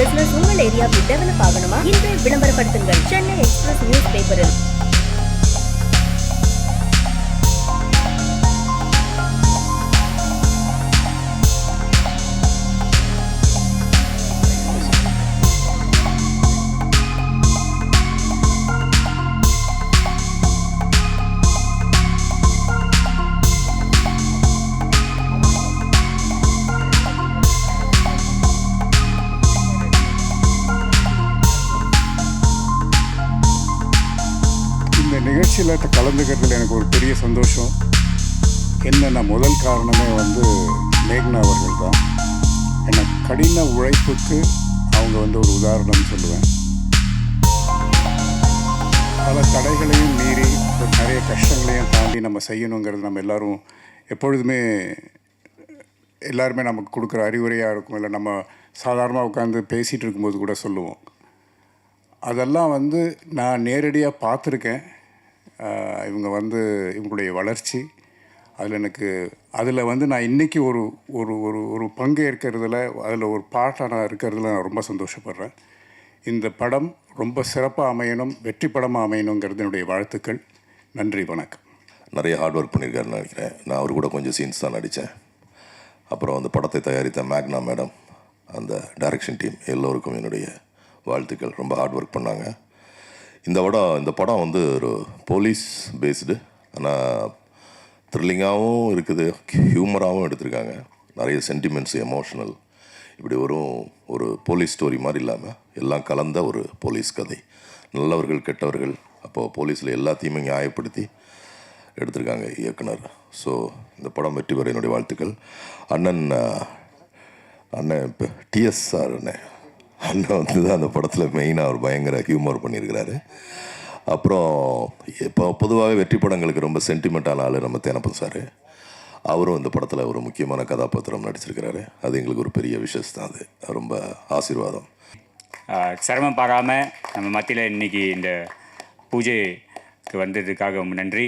Business உங்கள் ஏரியாவில் develop ஆகணுமா? இன்றே விளம்பரப்படுத்துங்கள் சென்னை எக்ஸ்பிரஸ் நியூஸ் பேப்பரில். இந்த நிகழ்ச்சியில் கலந்துக்கிறதுல எனக்கு ஒரு பெரிய சந்தோஷம். என்னென்ன முதல் காரணமே மேக்னா அவர்கள் தான். என்ன கடின உழைப்புக்கு அவங்க ஒரு உதாரணம் சொல்லுவேன். பல தடைகளையும் மீறி நிறைய கஷ்டங்களையும் தாண்டி நம்ம செய்யணுங்கிறது நம்ம எல்லாருமே நமக்கு கொடுக்குற அறிவுரையாக இருக்கும். இல்லை நம்ம சாதாரணமாக உட்காந்து பேசிகிட்டு இருக்கும்போது கூட சொல்லுவோம். அதெல்லாம் நான் நேரடியாக பார்த்துருக்கேன். இவங்க இவங்களுடைய வளர்ச்சி அதில் நான் இன்றைக்கி ஒரு ஒரு ஒரு ஒரு பங்கு ஏற்கிறதுல, அதில் ஒரு பாட்டாக நான் இருக்கிறதுல நான் ரொம்ப சந்தோஷப்படுறேன். இந்த படம் ரொம்ப சிறப்பாக அமையணும், வெற்றி படமாக அமையணுங்கிறது என்னுடைய வாழ்த்துக்கள். நன்றி, வணக்கம். நிறைய ஹார்ட் ஒர்க் பண்ணியிருக்காருன்னு நினைக்கிறேன். நான் அவர் கூட கொஞ்சம் சீன்ஸ் தான் நடித்தேன். அப்புறம் அந்த படத்தை தயாரித்த மேக்னா மேடம், அந்த டைரக்ஷன் டீம் எல்லோருக்கும் என்னுடைய வாழ்த்துக்கள். ரொம்ப ஹார்ட் ஒர்க் பண்ணாங்க. இந்த படம் ஒரு போலீஸ் பேஸ்டு, ஆனால் த்ரில்லிங்காகவும் இருக்குது, ஹியூமராகவும் எடுத்திருக்காங்க. நிறைய சென்டிமெண்ட்ஸ், எமோஷனல், இப்படி ஒரு போலீஸ் ஸ்டோரி மாதிரி இல்லாமல் எல்லாம் கலந்த ஒரு போலீஸ் கதை. நல்லவர்கள், கெட்டவர்கள், அப்போது போலீஸில் எல்லாத்தையுமே நியாயப்படுத்தி எடுத்திருக்காங்க இயக்குனர். ஸோ இந்த படம் வெற்றி பெற என்னுடைய வாழ்த்துக்கள். அண்ணன் இப்போ டிஎஸ் சார் அண்ணன் தான் அந்த படத்தில் மெயினாக அவர் பயங்கர ஹியூமர் பண்ணியிருக்கிறாரு. அப்புறம் இப்போ பொதுவாகவே வெற்றி படங்களுக்கு ரொம்ப சென்டிமெண்ட்டான ஆள் நம்ம தேனப்பன் சார். அவரும் இந்த படத்தில் ஒரு முக்கியமான கதாபாத்திரம் நடிச்சிருக்கிறாரு. அது எங்களுக்கு ஒரு பெரிய விஷயம் தான். அது ரொம்ப ஆசீர்வாதம். சிரமம் பாராமல் நம்ம மத்தியில் இன்றைக்கி இந்த பூஜைக்கு வந்ததுக்காக ரொம்ப நன்றி.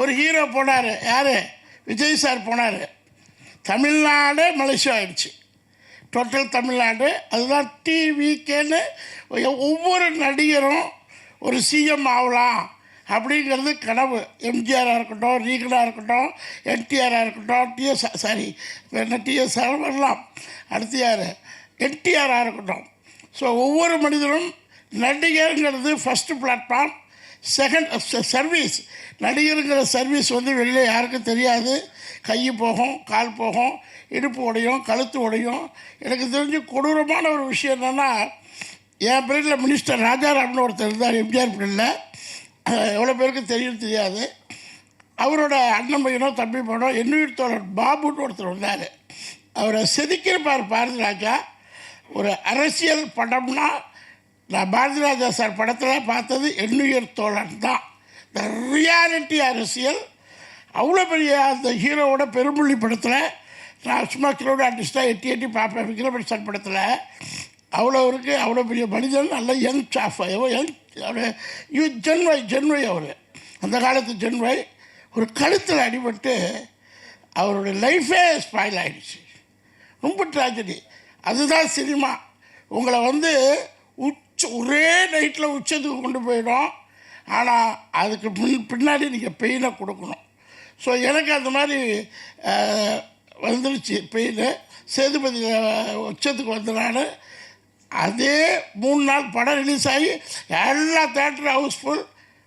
ஒரு ஹீரோ போனார், யார்? விஜய் சார் போனார். தமிழ்நாடு மலேசியா ஆயிடுச்சு, டோட்டல் தமிழ்நாடு. அதுதான் டிவிகேன்னு ஒவ்வொரு நடிகரும் ஒரு சிஎம் ஆகலாம் அப்படிங்கிறது கனவு. எம்ஜிஆராக இருக்கட்டும், ரீகனாக இருக்கட்டும், என்டிஆராக இருக்கட்டும், டிஎஸ் வரலாம், அடுத்து யார், என்டிஆராக இருக்கட்டும். ஸோ ஒவ்வொரு மனிதனும் நடிகருங்கிறது ஃபஸ்ட்டு பிளாட்ஃபார்ம், செகண்ட் சர்வீஸ். நடிகருங்கிற சர்வீஸ் வெளியே யாருக்கும் தெரியாது. கை போகும், கால் போகும், இடுப்பு உடையும், கழுத்து உடையும். எனக்கு தெரிஞ்சு கொடூரமான ஒரு விஷயம் என்னென்னா, என் பீரியடில் மினிஸ்டர் ராஜாராம்னு ஒருத்தர் இருந்தார், எம்ஜிஆர் பீரியடில். எவ்வளோ பேருக்கு தெரியாது. அவரோட அண்ணன் பையனோ தம்பி பையனோ எண்ணுயிர் தோழர் பாபுன்னு ஒருத்தர் வந்தார். அவரை செதுக்கியிருப்பார் பாரதி ராஜா. ஒரு அரசியல் படம்னா நான் பாரதி ராஜா சார் படத்தில் பார்த்தது எண்ணுயிர் தோழன் தான். இந்த ரியாலிட்டி அரசியல் அவ்வளோ பெரிய அந்த ஹீரோவோட பெரும்புள்ளி படத்தில் நான் சும்மா கிரௌட் ஆர்டிஸ்ட்டாக எட்டி பார்ப்பேன். விக்ரமன் சார் படத்தில் அவ்வளோ இருக்குது. அவ்வளோ பெரிய மனிதன், நல்ல யங் சாஃப், ஜென்வை அவர், அந்த காலத்து ஜென்வை. ஒரு கழுத்தில் அடிபட்டு அவருடைய லைஃபே ஸ்பாயில் ஆகிடுச்சு. ரொம்ப ட்ராஜடி. அதுதான் சினிமா. உங்களை ஒரே நைட்டில் உச்சத்துக்கு கொண்டு போயிடும். ஆனால் அதுக்கு பின்னாடி நீங்கள் பெயினை கொடுக்கணும். ஸோ எனக்கு அந்த மாதிரி வந்துருச்சு பெயின். சேதுபதி உச்சத்துக்கு வந்தனால அதே 3 நாள் படம் ரிலீஸ் ஆகி எல்லா தேட்டரும் ஹவுஸ்ஃபுல்.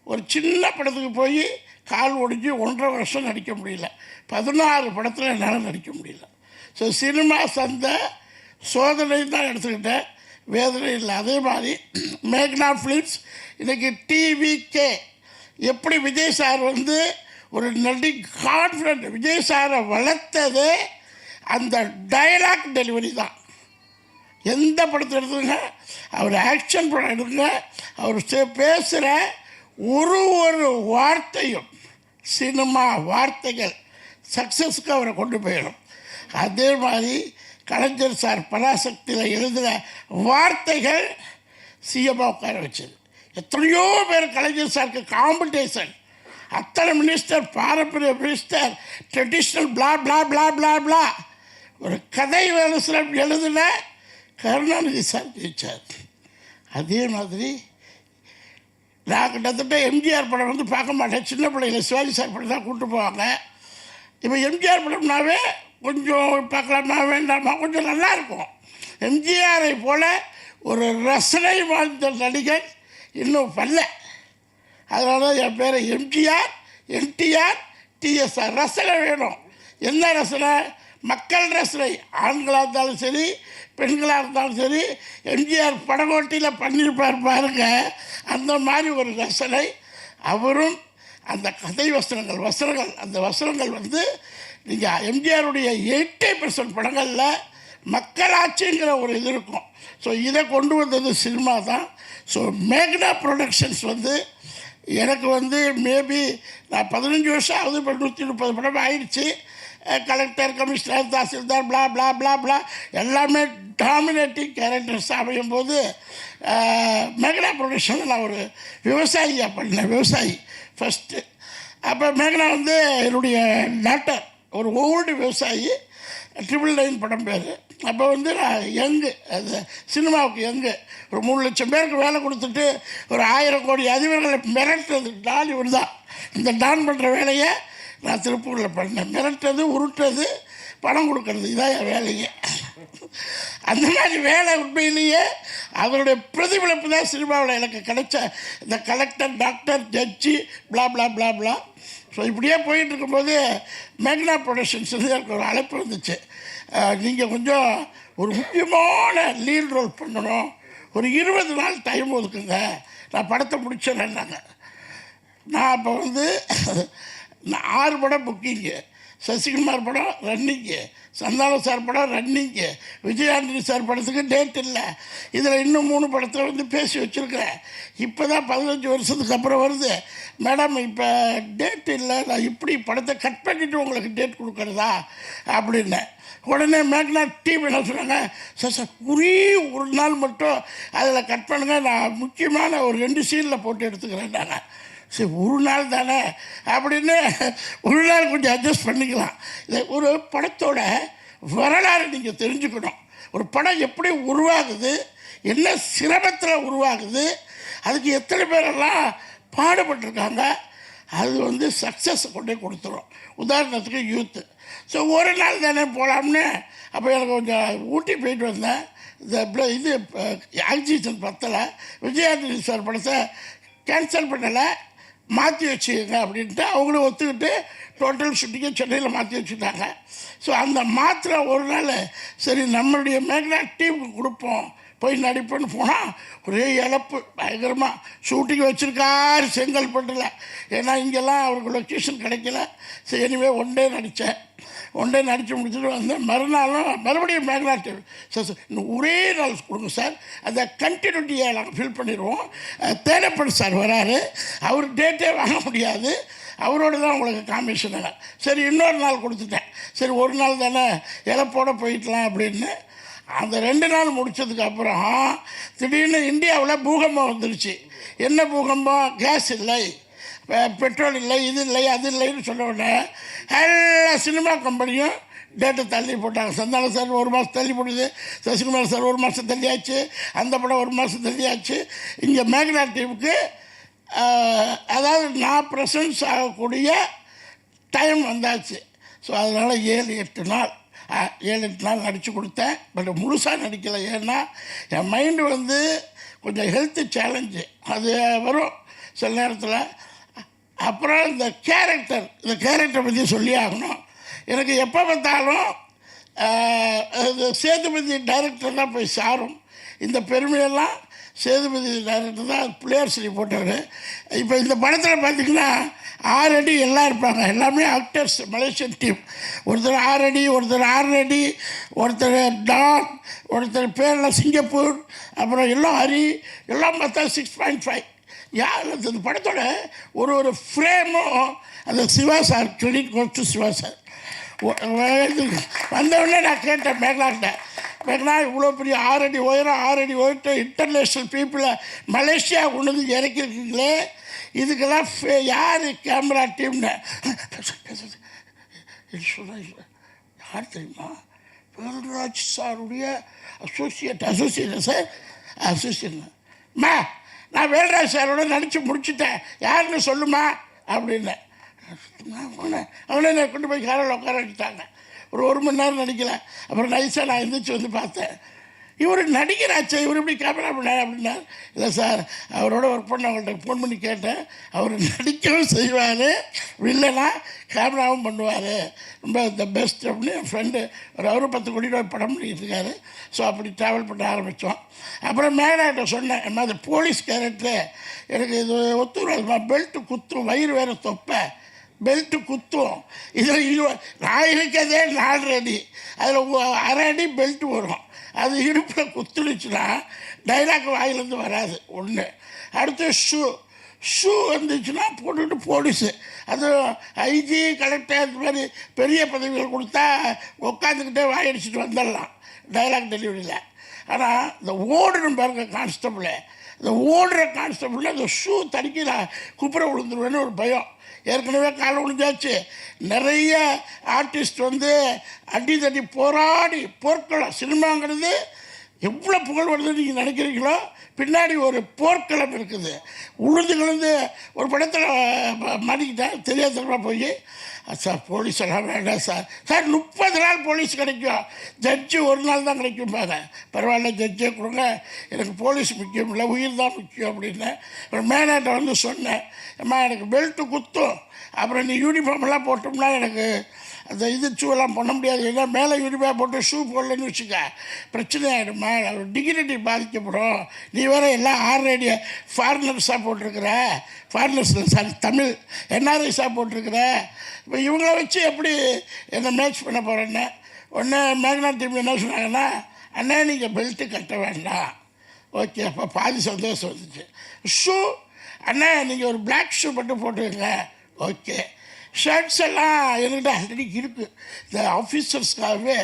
ஒரு சின்ன படத்துக்கு போய் கால் ஒடிஞ்சு 1.5 வருஷம் நடிக்க முடியல. 16 படத்தில் என்னால் நடிக்க முடியல. ஸோ சினிமா சந்தை சோதனை தான் எடுத்துக்கிட்டேன், வேதனை இல்லை. அதே மாதிரி மேக்னா ஃபிலிம்ஸ் இன்றைக்கி டிவிகே எப்படி விஜய் சார் ஒரு கான்ஃபிடென்ட் விஜய் சாரை வளர்த்ததே அந்த டைலாக் டெலிவரி தான். எந்த படத்தை எடுத்துங்க, அவர் ஆக்ஷன் படம் எடுங்க, அவர் பேசுகிற ஒரு வார்த்தையும் சினிமா வார்த்தைகள் சக்ஸஸுக்கு அவரை கொண்டு போயிடும். அதே மாதிரி கலைஞர் சார் பராசக்தியில் எழுதுகிற வார்த்தைகள் சிஎம்மாக உட்கார வச்சது. எத்தனையோ பேர் கலைஞர் சாருக்கு காம்படிஷன். அத்தனை மினிஸ்டர், பாரம்பரிய மினிஸ்டர், ட்ரெடிஷ்னல் பிளா பிளா பிளா பிளா பிளா. ஒரு கதை வரிசனம் எழுதின கருணாநிதி சார் ஜெயித்தார். அதே மாதிரி நான் கிட்டத்தட்ட எம்ஜிஆர் படம் வந்து பார்க்க மாட்டேன். சின்ன பிள்ளைங்கள சிவாஜி சார் படம் தான் கூப்பிட்டு போவாங்க. இப்போ எம்ஜிஆர் படம்னாவே கொஞ்சம் பார்க்கலாமா வேண்டாமா, கொஞ்சம் நல்லாயிருக்கும். எம்ஜிஆரை போல் ஒரு ரசனை வாழ்ந்த நடிகர் இன்னும் பண்ணல. அதனால தான் என் பேர் எம்ஜிஆர், என்டிஆர், டிஎஸ்ஆர். ரசனை வேணும். என்ன ரசனை? மக்கள் ரசனை. ஆண்களாக இருந்தாலும் சரி, பெண்களாக இருந்தாலும் சரி, எம்ஜிஆர் படகோட்டியில் பண்ணியிருப்பார் பாருங்க, அந்த மாதிரி ஒரு ரசனை. அவரும் அந்த கதை வசனங்கள் அந்த வசனங்கள் வந்து நீங்கள் எம்ஜிஆருடைய 80% படங்களில் மக்களாட்சிங்கிற ஒரு இது இருக்கும். ஸோ இதை கொண்டு வந்தது சினிமா தான். ஸோ மேக்னா ப்ரொடக்ஷன்ஸ் வந்து எனக்கு வந்து மேபி நான் 15 வருஷம் ஆகுது. இப்போ 130 படம் ஆயிடுச்சு. கலெக்டர், கமிஷனர், தாசில்தார், பிளா பிளா பிளா பிளா எல்லாமே டாமினேட்டிங் கேரக்டர்ஸ் அமையும் போது மேக்னா ப்ரொடக்ஷனில் நான் ஒரு விவசாயியாக பண்ணேன். விவசாயி ஃபஸ்ட்டு. அப்போ மேக்னா வந்து என்னுடைய டாக்டர், ஒரு ஓல்டு விவசாயி. 999 படம் பேர். அப்போ வந்து நான் யங்கு, அது சினிமாவுக்கு யங்கு. ஒரு 3 லட்சம் பேருக்கு வேலை கொடுத்துட்டு ஒரு 1000 கோடி அதிபர்களை மிரட்டுறது டான் இவர் தான். இந்த டான் பண்ணுற வேலையை நான் திருப்பூரில் பண்ணேன். மிரட்டுறது, உருட்டுறது, பணம் கொடுக்கறது, இதான் என் வேலையே. அந்த மாதிரி வேலை உண்மையிலேயே அவருடைய பிரதிபலிப்பு தான் சினிமாவில் எனக்கு கிடைச்ச இந்த கலெக்டர், டாக்டர், ஜட்ஜி, பிளா பிளா பிளா பிளா. ஸோ இப்படியே போயிட்டு இருக்கும்போது மேக்னா ப்ரொடக்ஷன்ஸ் எனக்கு ஒரு அழைப்பு வந்துச்சு. நீங்கள் கொஞ்சம் ஒரு முக்கியமான லீட் ரோல் பண்ணணும், ஒரு 20 நாள் டைம் ஒதுக்குங்க, நான் படத்தை முடிச்சிடறேன்னாங்க. நான் அப்போ வந்து 6 படம் புக்கிங்கு, சசிகுமார் படம் ரன்னிங்கு, சந்தானம் சார் படம் ரன்னிங்கு, விஜயாண்டனி சார் படத்துக்கு டேட் இல்லை. இதில் இன்னும் 3 படத்தில் வந்து பேசி வச்சுருக்கிறேன். இப்போ தான் 15 வருஷத்துக்கு அப்புறம் வருது. மேடம் இப்போ டேட் இல்லை, நான் இப்படி படத்தை கட் பண்ணிவிட்டு உங்களுக்கு டேட் கொடுக்குறதா அப்படின்னு. உடனே மேக்னா டீம் என்ன சொன்னாங்க, சார் ஒரே ஒரு நாள் மட்டும் அதில் கட் பண்ணுங்கள், நான் முக்கியமான ஒரு 2 சீனில் போட்டு எடுத்துக்கிறேன்னாங்க. சரி, ஒரு நாள் தானே அப்படின்னு ஒரு நாள் கொஞ்சம் அட்ஜஸ்ட் பண்ணிக்கலாம். இது ஒரு படத்தோட வரலாறு நீங்கள் தெரிஞ்சுக்கணும். ஒரு படம் எப்படி உருவாகுது, என்ன சிரமத்தில் உருவாகுது, அதுக்கு எத்தனை பேரெல்லாம் பாடுபட்டிருக்காங்க, அது வந்து சக்ஸஸை கொண்டே கொடுத்துரும். உதாரணத்துக்கு யூத்து. ஸோ ஒரு நாள் தானே போகலாம்னு அப்போ எனக்கு கொஞ்சம் ஊட்டி போயிட்டு வந்தேன். இது ஆக்சிஜன் பத்தலை, விஜயாண்டனி சார் படத்தை கேன்சல் பண்ணலை, மாற்றி வச்சுக்கங்க அப்படின்ட்டு அவங்களும் ஒத்துக்கிட்டு டோட்டல் ஷூட்டிங்கை சென்னையில் மாற்றி வச்சுட்டாங்க. ஸோ அந்த மாத்திரை ஒரு நாள் சரி நம்மளுடைய மேக்னா டீமுக்கு கொடுப்போம், போய் நடிப்பேன்னு போனால் ஒரே இழப்பு பயங்கரமாக. ஷூட்டிங் வச்சுருக்காரு செங்கல்பட்டில், ஏன்னா இங்கெல்லாம் அவருக்கு லொக்கேஷன் கிடைக்கல. சரி, எனிவே ஒன் டே நடித்தேன். ஒன் டே நடித்து முடிச்சுட்டு வந்தேன். மறுநாளும் மறுபடியும் மேக்னா டீம் சார் இன்னும் ஒரே நாள் கொடுங்க சார், அந்த கண்டினியூட்டியை நாங்கள் ஃபில் பண்ணிடுவோம். தேடப்படும் சார் வராரு, அவர் டேட்டே வாங்க முடியாது, அவரோடு தான் உங்களுக்கு காம்பினேஷன். சரி, இன்னொரு நாள் கொடுத்துட்டேன். சரி, ஒரு நாள் தானே இழப்போடு போயிடலாம் அப்படின்னு. அந்த 2 நாள் முடித்ததுக்கப்புறம் திடீர்னு இந்தியாவில் பூகம்பம் வந்துருச்சு. என்ன பூகம்பம்? கேஸ் இல்லை, பெட்ரோல் இல்லை, இது இல்லை, அது இல்லைன்னு சொன்ன உடனே எல்லா சினிமா கம்பெனியும் டேட்டை தள்ளி போட்டாங்க. சந்தானம் சார் 1 மாதம் தள்ளி போடுது, சசிகுமார் சார் 1 மாதம் தள்ளியாச்சு, அந்த படம் 1 மாதம் தள்ளியாச்சு. இங்கே மேக்னா டீமுக்கு அதாவது நான் ப்ரெசன்ஸ் ஆகக்கூடிய டைம் வந்தாச்சு. ஸோ அதனால் 7-8 நாள் நடித்து கொடுத்தேன். பட் முழுசாக நடிக்கலை. ஏன்னா என் மைண்டு வந்து கொஞ்சம் ஹெல்த்து சேலஞ்சு அது வரும் சில நேரத்தில். அப்புறம் இந்த கேரக்டரை பற்றி சொல்லி ஆகணும். எனக்கு எப்போ பார்த்தாலும் சேதுபதி டைரக்டர் தான் போய் சாரும். இந்த பெருமையெல்லாம் சேதுபதி டைரக்டர் தான் பிளேயர்ஸ்லி போட்டவர். இப்போ இந்த படத்தில் பார்த்திங்கன்னா 6 அடி எல்லாம் இருப்பாங்க, எல்லாமே ஆக்டர்ஸ், மலேசியன் டீம். ஒருத்தர் 6 அடி, ஒருத்தர் 6 அடி, ஒருத்தர் டான், ஒருத்தர் பேரில் சிங்கப்பூர், அப்புறம் எல்லாம் ஹரி, எல்லாம் பார்த்தா 6.5. யார் அந்த படத்தோட ஒரு ஃப்ரேமும் அந்த Siva sir, credit goes to Siva sir. வந்தவுடனே நான் கேட்டேன் மேக்னா இவ்வளோ பெரிய 6 அடி உயரம், 6 அடி உயரத்தை இன்டர்நேஷ்னல் பீப்புளை மலேசியா கொண்டு வந்து இறக்கிருக்கீங்களே, இதுக்கெல்லாம் யார் கேமரா டீம்னு சொல்ல. யார் தெரியுமா? வேல்ராஜ் சாருடைய அசோசியேட் அம்மா நான் வேல்ராஜ் சாரோட நடித்து முடிச்சுட்டேன், யாருன்னு சொல்லுமா அப்படின்னு. அவனே கொண்டு போய் காரில் உட்கார வச்சுட்டாங்க. ஒரு மணி நேரம் நடிக்கலை. அப்புறம் நைஸாக நான் எந்திரிச்சு வந்து பார்த்தேன், இவர் நடிகராச்சே, இவர் இப்படி கேமரா பண்ணார் அப்படின்னா. இல்லை சார், அவரோட ஒர்க் பண்ணவங்கள்ட்ட ஃபோன் பண்ணி கேட்டேன், அவர் நடிக்கவும் செய்வார், வில்லனா கேமராவும் பண்ணுவார், ரொம்ப த பெஸ்ட் அப்படின்னு. என் ஃப்ரெண்டு அவரும் 10 கோடி ரூபாய் படம் பண்ணிட்டு இருக்காரு. ஸோ அப்படி ட்ராவல் பண்ண ஆரம்பித்தோம். அப்புறம் மேலாட்ட சொன்னேன், அம்மா அது போலீஸ் கேரக்டரு எனக்கு இது ஒத்துறாதுமா, பெல்ட்டு குத்தும், வயிறு வேறு தொப்பை, பெல்ட்டு குத்தும். இதில் நான் இருக்கிறதே 4 அடி, அதில் 1/2 அடி பெல்ட்டு வரும். அது இடுப்பில் குத்துடுச்சுன்னா டைலாக் வாயிலேருந்து வராது ஒன்று. அடுத்து ஷூ வந்துச்சுன்னா போட்டுட்டு போலீஸு, அது ஐஜி கலெக்டர் இந்த மாதிரி பெரிய பதவிகள் கொடுத்தா உட்காந்துக்கிட்டே வாயடிச்சிட்டு வந்துடலாம் டைலாக் டெலிவரியில். ஆனால் இந்த ஓடுன்னு பாருங்க கான்ஸ்டபிள், இந்த ஓடுற கான்ஸ்டபிள் அந்த ஷூ தடுக்கி நான் குப்புற விழுந்துருவேன்னு ஒரு பயம். ஏற்கனவே காலை விழுந்தாச்சு. நிறைய ஆர்டிஸ்ட் வந்து அடி தடி போராடி போர்க்களம், சினிமாங்கிறது எவ்வளோ புகழ் வருதுன்னு நீங்கள் நினைக்கிறீங்களோ பின்னாடி ஒரு போர்க்களம் இருக்குது. உழுந்து ஒரு படத்தில் மாட்டிக்கிட்டேன் தெரியாதனமாக போய், சார் போலீஸ் எல்லாம் வேண்டாம் சார். 30 நாள் போலீஸ் கிடைக்கும், ஜட்ஜு 1 நாள் தான் கிடைக்கும்பாங்க. பரவாயில்ல ஜட்ஜே கொடுங்க, எனக்கு போலீஸ் முக்கியம் இல்லை, உயிர் தான் முக்கியம் அப்படின்னு. அப்புறம் மேனாட்ட வந்து சொன்னேன், அம்மா எனக்கு பெல்ட்டு குத்தும், அப்புறம் நீ யூனிஃபார்ம்லாம் போட்டோம்னா எனக்கு அந்த ஷூவெல்லாம் பண்ண முடியாது, ஏன்னா மேலே யூனிஃபார்ம் போட்டு ஷூ போடலன்னு வச்சுக்க பிரச்சனை ஆகிடுமா, டிகினிட்டி பாதிக்கப்படும். நீ வேறு எல்லாம் ஆல்ரெடி ஃபாரினர்ஸாக போட்டிருக்கிற, ஃபாரினர்ஸில் தமிழ் என்ஆர்ஐஸாக போட்டிருக்கிற, இப்போ இவங்கள வச்சு எப்படி என்னை மேட்ச் பண்ண போகிறேன்னு. உடனே மேக்னா டீம் என்ன சொன்னாங்கன்னா, அண்ணா நீங்கள் பெல்ட்டு கட்ட வேண்டாம். ஓகே, அப்போ பாதி சந்தோஷம் வந்துச்சு. ஷூ அண்ணா நீங்கள் ஒரு பிளாக் ஷூ மட்டும் போட்டுக்கங்க. ஓகே, ஷர்ட்ஸ் எல்லாம் என்கிட்ட ஆல்ரெடி இருக்குது. இந்த ஆஃபீஸர்ஸ்க்காகவே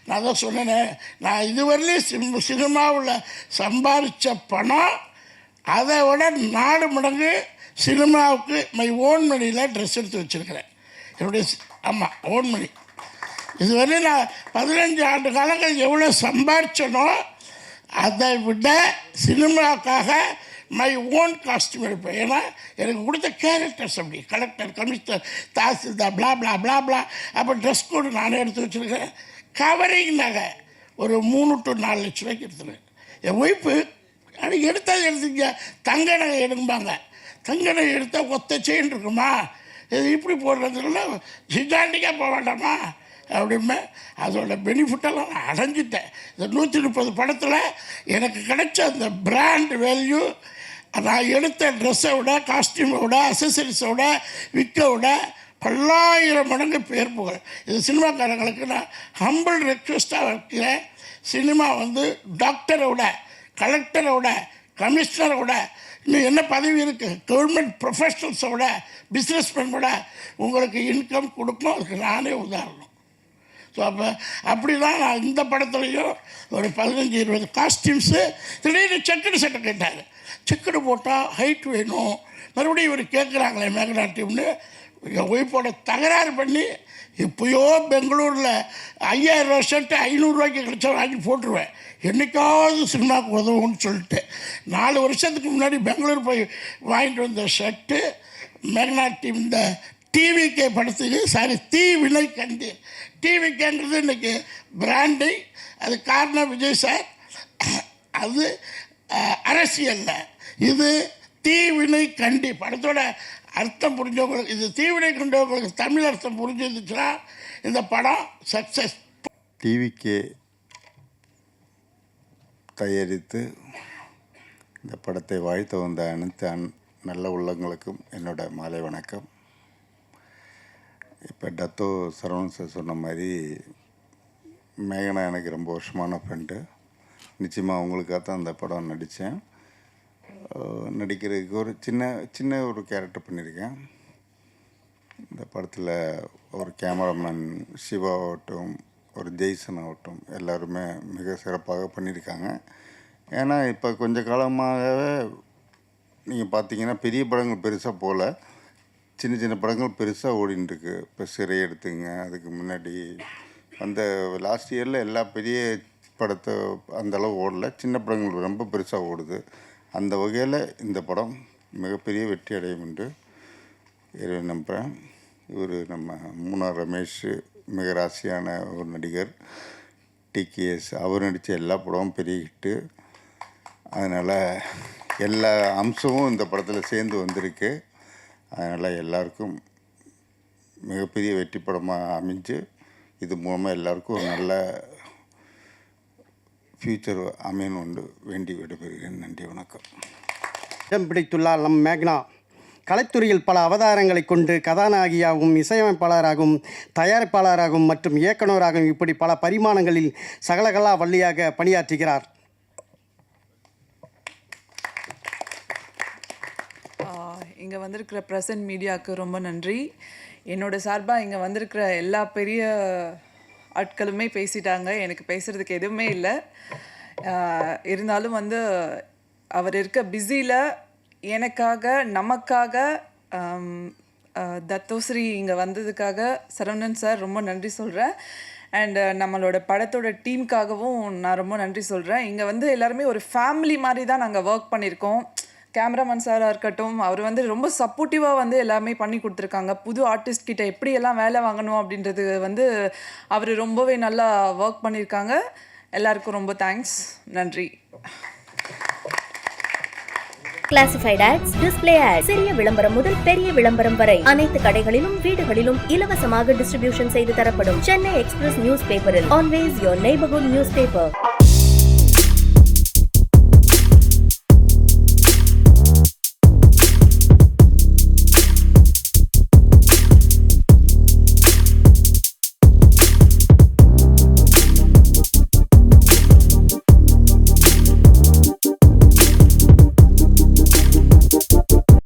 நான் தான் சொன்னேனே, நான் இதுவரையிலும் சினிமாவில் சம்பாதிச்ச பணம் அதை விட 4 மடங்கு சினிமாவுக்கு மை ஓன் மணியில் ட்ரெஸ் எடுத்து வச்சுருக்கிறேன். என்னுடைய ஆமாம் ஓன் மணி. இதுவரை நான் 15 ஆண்டு காலங்கள் எவ்வளோ சம்பாதிச்சனோ அதை விட சினிமாவுக்காக மை ஓன் காஸ்டியூம் எடுப்பேன். ஏன்னா எனக்கு கொடுத்த கேரக்டர்ஸ் அப்படி கலெக்டர், கமிஷனர், தாசில்தார், பிளா பிளா பிளா பிளா. அப்போ ட்ரெஸ் கோடு நானே எடுத்து வச்சுருக்கேன். கவரிங் நகை ஒரு 3 to 4 லட்ச ரூபாய்க்கு எடுத்துருவேன். என் ஒய்ஃபு அது எடுத்தால் எடுத்துக்க, தங்க நகை எடுக்கும்பாங்க. தங்க நகை எடுத்தால் ஒத்த செயின் இருக்குமா, இது இப்படி போடுறதுக்குள்ள சித்தாண்டிக்காக போக வேண்டாமா அப்படிமே. அதோட பெனிஃபிட்டெல்லாம் நான் அடைஞ்சிட்டேன். இந்த 130 படத்தில் எனக்கு கிடைச்ச அந்த பிராண்ட் வேல்யூ, நான் எடுத்த ட்ரெஸ்ஸை விட, காஸ்டியூமை விட, அசசரிஸை விட, விற்க விட 10,000 மடங்கு பேர் புகழ். இது சினிமாக்காரங்களுக்கு நான் ஹம்பிள் ரெக்வெஸ்ட்டாக வைக்கிறேன். சினிமா வந்து டாக்டரை விட, கலெக்டரை விட, கமிஷனரை விட, இன்னும் என்ன பதவி இருக்குது, கவர்மெண்ட் ப்ரொஃபஷனல்ஸை விட, பிஸ்னஸ்மேன் விட உங்களுக்கு இன்கம் கொடுக்கும். அதுக்கு நானே உதாரணம். ஸோ அப்படி தான் நான் இந்த படத்துலையும் ஒரு 15-20 காஸ்டியூம்ஸு. திடீர்னு செக்குடு சட்டை கேட்டார். செக்குடு போட்டால் ஹைட் வேணும், மறுபடியும் இவர் கேட்குறாங்களே மேக்னாட்டியம்னு என் ஒய்ஃபோட தகராறு பண்ணி இப்போயோ பெங்களூரில் 5000 ரூபா ஷர்ட்டு 500 ரூபாய்க்கு கிடைச்சா வாங்கி போட்டுருவேன். என்றைக்காவது சினிமாவுக்கு உதவும்னு சொல்லிட்டு 4 வருஷத்துக்கு முன்னாடி பெங்களூர் போய் வாங்கிட்டு வந்த ஷர்ட்டு மேக்னாட்டியம் இந்த டிவிகே படத்துக்கு தீவினை கண்டி. டிவிகேன்றது இன்றைக்கி பிராண்டு. அது காரணம் விஜய் சார். அது அரசியலில் இது தீவினை கண்டி படத்தோட அர்த்தம் புரிஞ்சவங்களுக்கு, இது தீவினை கண்டவங்களுக்கு தமிழ் அர்த்தம் புரிஞ்சிருந்துச்சுன்னா இந்த படம் சக்ஸஸ். டிவிகே தயாரித்து இந்த படத்தை வாழ்த்து வந்த அனைத்து நல்ல உள்ளங்களுக்கும் என்னோட மாலை வணக்கம். இப்போ டத்தோ சரவணன் சார் சொன்ன மாதிரி மேகனா எனக்கு ரொம்ப வருஷமான ஃப்ரெண்டு. நிச்சயமாக அவங்களுக்காக தான் அந்த படம் நடித்தேன். நடிக்கிறதுக்கு ஒரு சின்ன ஒரு கேரக்டர் பண்ணியிருக்கேன். இந்த படத்தில் ஒரு கேமராமேன் சிவா ஆகட்டும், ஒரு ஜெய்சன் ஆகட்டும், எல்லாருமே மிக சிறப்பாக பண்ணியிருக்காங்க. ஏன்னா இப்போ கொஞ்ச காலமாகவே நீங்கள் பார்த்தீங்கன்னா பெரிய படங்கள் பெருசாக போகல, சின்ன படங்கள் பெருசாக ஓடின்னு இருக்கு. இப்போ சிறை எடுத்துங்க, அதுக்கு முன்னாடி அந்த லாஸ்ட் இயரில் எல்லா பெரிய படத்தை அந்தளவு ஓடல, சின்ன படங்கள் ரொம்ப பெருசாக ஓடுது. அந்த வகையில் இந்த படம் மிகப்பெரிய வெற்றி அடையும் என்று நம்புகிறேன். இவர் நம்ம மூணார் ரமேஷ் மிக ராசியான ஒரு நடிகர், டிகேஎஸ், அவர் நடித்த எல்லா படமும் பெரிய ஹிட்டு. அதனால் எல்லா அம்சமும் இந்த படத்தில் சேர்ந்து வந்திருக்கு. அதனால் எல்லாருக்கும் மிகப்பெரிய வெற்றி படமாக அமைஞ்சு இது மூலமாக எல்லாருக்கும் ஒரு நல்ல ஃப்யூச்சர் அமையணும் என்று வேண்டி விடைபெறுகிறேன். நன்றி, வணக்கம். இடம் பிடித்துள்ளார் நம் மேக்னா. கலைத்துறையில் பல அவதாரங்களை கொண்டு கதாநாயகியாகவும் இசையமைப்பாளராகவும் தயாரிப்பாளராகவும் மற்றும் இயக்குநராகவும் இப்படி பல பரிமாணங்களில் சகலகலா வள்ளியாக பணியாற்றுகிறார். இங்கே வந்திருக்கிற ப்ரெசன்ட் மீடியாவுக்கு ரொம்ப நன்றி. என்னோட சார்பாக இங்கே வந்திருக்கிற எல்லா பெரிய ஆட்களுமே பேசிட்டாங்க. எனக்கு பேசுகிறதுக்கு எதுவுமே இல்லை. இருந்தாலும் வந்து அவர் இருக்க பிஸியில் எனக்காக நமக்காக தத்தோஸ்ரீ இங்கே வந்ததுக்காக சரவணன் சார் ரொம்ப நன்றி சொல்கிறேன். அண்டு நம்மளோட படத்தோட டீமுக்காகவும் நான் ரொம்ப நன்றி சொல்கிறேன். இங்கே வந்து எல்லாருமே ஒரு ஃபேமிலி மாதிரி தான் நாங்கள் ஒர்க் பண்ணியிருக்கோம். கேமராமேன் சாராக இருக்கட்டும், அவர் வந்து ரொம்ப சப்போர்ட்டிவாக வந்து எல்லாமே பண்ணி கொடுத்துருக்காங்க. புது ஆர்டிஸ்ட் கிட்ட எப்படியெல்லாம் வேலை வாங்கணும் அப்படின்றது வந்து அவர் ரொம்பவே நல்லா ஒர்க் பண்ணியிருக்காங்க. எல்லாருக்கும் ரொம்ப தேங்க்ஸ், நன்றி. கிளாசிஃபைட் ஆட்ஸ், டிஸ்ப்ளே ஆட்ஸ், சிறிய விளம்பரம் முதல் பெரிய விளம்பரம் வரை அனைத்து கடைகளிலும் வீடுகளிலும் இலவசமாக டிஸ்ட்ரிபியூஷன் செய்து தரப்படும். சென்னை எக்ஸ்பிரஸ் நியூஸ் பேப்பரில் always your neighbourhood news paper.